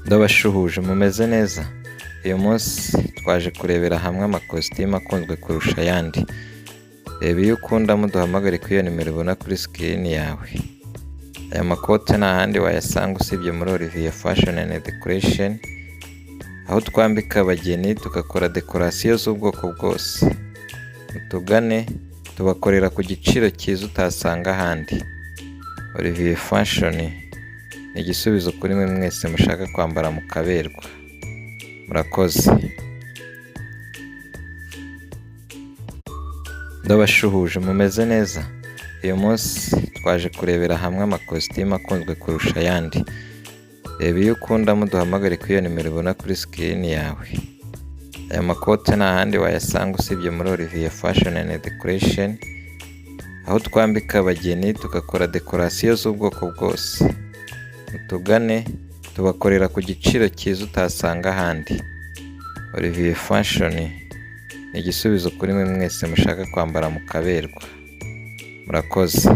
Ndabashuhuje mumeze neza. Uyu munsi twaje kurebera hamwe amakositimu akunzwe kurusha ayandi. Reba iyo ukunda muduhamagare kuri iyo nimero ubona kuri sikirini yawe. Aya makote nta handi wayasanga usibye muri Olivier Fashion and Decoration, aho twambika abageni tugakora dekorasiyo z'ubwoko bwose. Mutugane tubakorera ku giciro cyiza utasanga ahandi. Olivier Fashion ni igisubizo kuri mwe mwese mushaka kwambara mukaberwa. Murakoze. Ndabashuhuje mumeze neza. Uyu munsi twaje kurebera hamwe amakositimu akunzwe kurusha ayandi. Reba iyo ukunda muduhamagare kuri iyo nimero ubona kuri sikirini yawe. Aya makote nta handi wayasanga usibye muri Olivier Fashion and Decoration, aho twambika abageni tugakora dekorasiyo z'ubwoko bwose. Mutugane tubakorera ku giciro cyiza utasanga ahandi. Olivier Fashion ni igisubizo kuri mwe mwese mushaka kwambara mukaberwa. Murakoze.